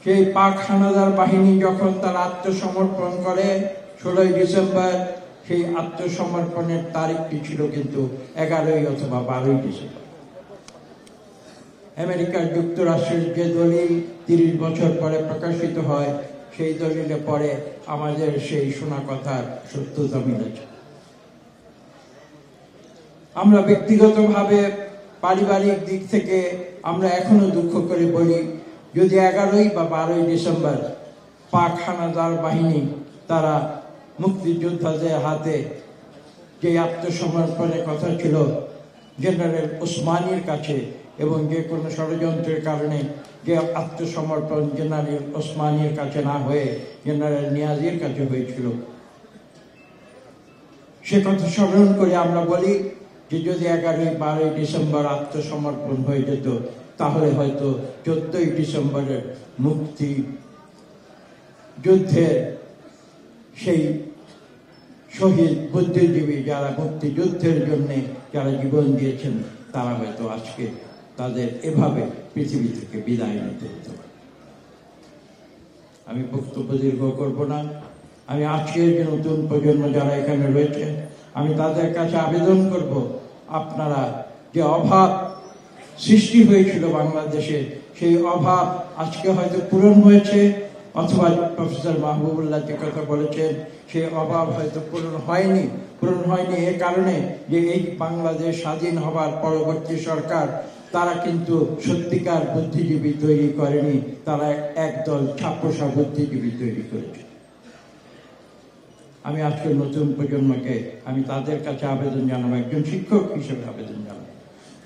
সেই পাক হানাদার বাহিনী যখন তার আত্মসমর্পণ করে 16ই ডিসেম্বর, সেই আত্মসমর্পণের তারিখটি ছিল কিন্তু 11ই অথবা 12ই ডিসেম্বর। আমেরিকার যুক্তরাষ্ট্রের যে দলিল 30 বছর পরে প্রকাশিত হয়, সেই দলিলে পরে আমাদের সেই শোনা কথার সত্যতা মিলেছে। আমরা ব্যক্তিগতভাবে পারিবারিক দিক থেকে আমরা এখনো দুঃখ করে বলি, যদি 11ই বা 12ই ডিসেম্বর পাক হানাদার বাহিনী তারা মুক্তিযোদ্ধাদের হাতে যে আত্মসমর্পণের কথা ছিল জেনারেল ওসমানীর কাছে, এবং যে কোনো ষড়যন্ত্রের কারণে যে আত্মসমর্পণ জেনারেল ওসমানীর কাছে না হয়ে জেনারেল নিয়াজির কাছে হয়েছিল, সে কথা স্মরণ করে আমরা বলি যে যদি 11ই 12ই ডিসেম্বর আত্মসমর্পণ হয়ে যেত, তাহলে হয়তো 14ই ডিসেম্বরের মুক্তি যুদ্ধের সেই শহীদ বুদ্ধিজীবী যারা মুক্তিযুদ্ধের জন্য যারা জীবন দিয়েছেন, তারা হয়তো আজকে তাদের এভাবে পৃথিবী থেকে বিদায় নিতে হতো। আমি বক্তব্য দীর্ঘ করব না। আমি আজকের যে নতুন প্রজন্ম যারা এখানে রয়েছে, আমি তাদের কাছে আবেদন করব, আপনারা যে অভাব সৃষ্টি হয়েছিল বাংলাদেশে, সেই অভাব আজকে হয়তো পূরণ হয়েছে, অথবা প্রফেসর মাহবুবুল্লাহ যে কথা বলেছেন, সেই অভাব হয়তো পূরণ হয়নি এ কারণে যে এই বাংলাদেশ স্বাধীন হবার পরবর্তী সরকার তারা কিন্তু সত্যিকার বুদ্ধিজীবী তৈরি করেনি, তারা একদল ছাপোষা বুদ্ধিজীবী তৈরি করেছে। আমি আজকের নতুন প্রজন্মকে আমি তাদের কাছে আবেদন জানাবো, একজন শিক্ষক হিসেবে আবেদন জানাবো,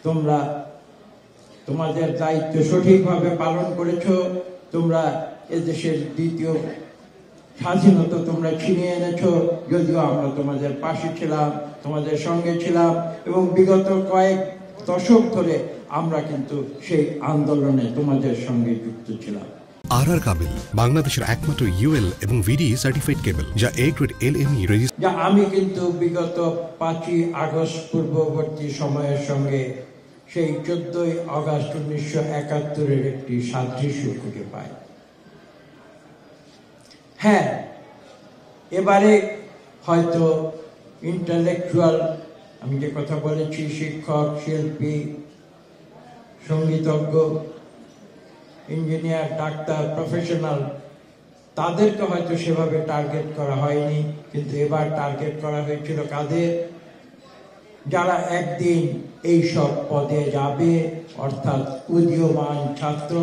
তোমরা তোমাদের দায়িত্ব সঠিকভাবে পালন করেছো। তোমরা এদেশের দ্বিতীয় স্বাধীনতা তোমরা ছিনিয়ে এনেছো, যদিও আমরা তোমাদের পাশে ছিলাম, তোমাদের সঙ্গে ছিলাম, এবং বিগত কয়েক দশক ধরে আমরা কিন্তু সেই আন্দোলনে তোমাদের সঙ্গে যুক্ত ছিলাম। আর কাবেল বাংলাদেশের একমাত্র ইউএল এবং ভিডি সার্টিফাইড কেবল, যা A গ্রেড LME রেজিস্ট্রেশন। যা আমি কিন্তু বিগত 5ই আগস্ট পূর্ববর্তী সময়ের সঙ্গে সেই 14ই আগস্ট 1971-এর একটি সাদৃশ্য খুঁজে পাই। হ্যাঁ, এবারে হয়তো ইন্টালেকচুয়াল, আমি যে কথা বলেছি, শিক্ষক, শিল্পী, সঙ্গীতজ্ঞ, ইঞ্জিনিয়ার, ডাক্তার, প্রফেশনাল, তাদেরকে হয়তো সেভাবে টার্গেট করা হয়নি, কিন্তু এবার টার্গেট করা হয়েছিল কাদের? যারা একদিন এই সব পদে যাবে, অর্থাৎ উদীয়মান ছাত্র,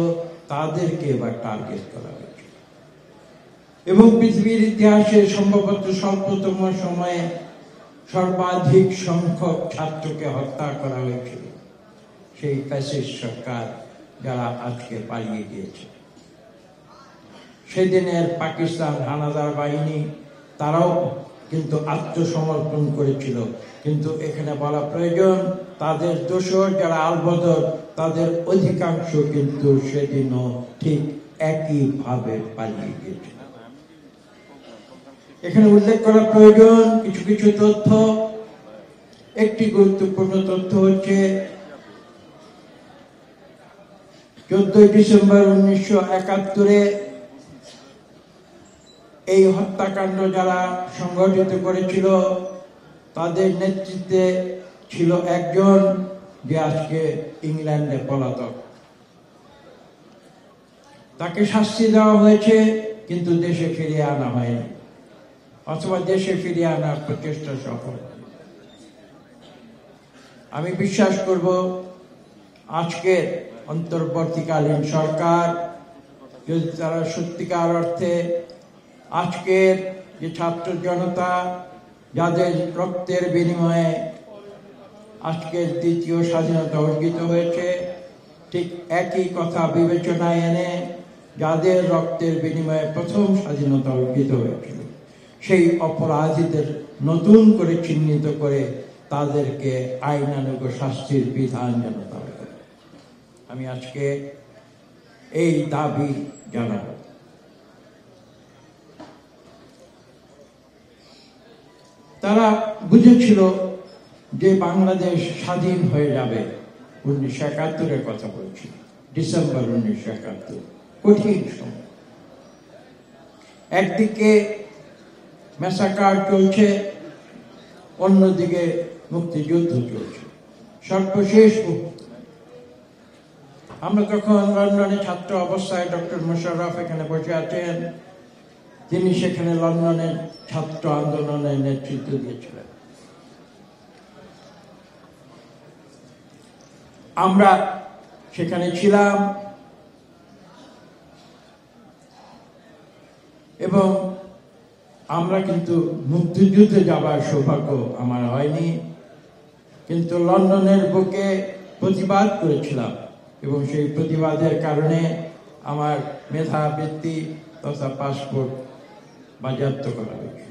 তাদেরকে এবার টার্গেট করা হয়েছে। এবং পৃথিবীর ইতিহাসে সম্ভবত স্বল্পতম সময়ে সর্বাধিক সংখ্যক ছাত্রকে হত্যা করা হয়েছিল সেই ফ্যাসিস্ট সরকার যারা আজকে পালিয়ে গিয়েছে। সেদিনের পাকিস্তান হানাদার বাহিনী তারাও কিন্তু আত্মসমর্পণ করেছিল, কিন্তু এখানে বলা প্রয়োজন তাদের দোসর যারা আলবদর, তাদের অধিকাংশ কিন্তু সেদিনও ঠিক একইভাবে পালিয়ে গিয়েছিল। এখানে উল্লেখ করা প্রয়োজন কিছু কিছু তথ্য। একটি গুরুত্বপূর্ণ তথ্য হচ্ছে 14ই ডিসেম্বর 1971-এ এই হত্যাকাণ্ড যারা সংগঠিত করেছিল, তাদের নেতৃত্বে ছিল একজন যে আজকে ইংল্যান্ডে পলাতক। তাকে শাস্তি দেওয়া হয়েছে, কিন্তু দেশে ফিরিয়ে আনা হয়নি, অথবা দেশে ফিরিয়ে আনার প্রচেষ্টা সফল। আমি বিশ্বাস করব আজকের অন্তর্বর্তীকালীন সরকার যদি তারা সত্যিকার অর্থে আজকের যে ছাত্র জনতা যাদের রক্তের বিনিময়ে আজকের দ্বিতীয় স্বাধীনতা অর্জিত হয়েছে, ঠিক একই কথা বিবেচনায় এনে যাদের রক্তের বিনিময়ে প্রথম স্বাধীনতা অর্জিত হয়েছিল, সেই অপরাধীদের নতুন করে চিহ্নিত করে তাদেরকে আইনানুগ শাস্তির বিধান জানাতে হবে। আমি আজকে এই দাবি জানাব। তারা বুঝেছিল যে বাংলাদেশ স্বাধীন হয়ে যাবে 1971-এর কথা বলছি, ডিসেম্বর 1971। কঠিন সময়। একদিকে ম্যাসাকার চলছে, অন্যদিকে মুক্তিযুদ্ধ চলছে। সর্বশেষ আমরা তখন লন্ডনে ছাত্র অবস্থায়, ডক্টর মোশাররফ এখানে বসে আছেন, তিনি সেখানে লন্ডনের ছাত্র আন্দোলনের নেতৃত্ব দিয়েছিলেন। আমরা সেখানে ছিলাম এবং আমরা কিন্তু মুক্তিযুদ্ধে যাবার সৌভাগ্য আমার হয়নি, কিন্তু লন্ডনের বুকে প্রতিবাদ করেছিলাম এবং সেই প্রতিবাদের কারণে আমার মেধাবৃত্তি তথা পাসপোর্ট বাজেয়াপ্ত করা হয়েছে।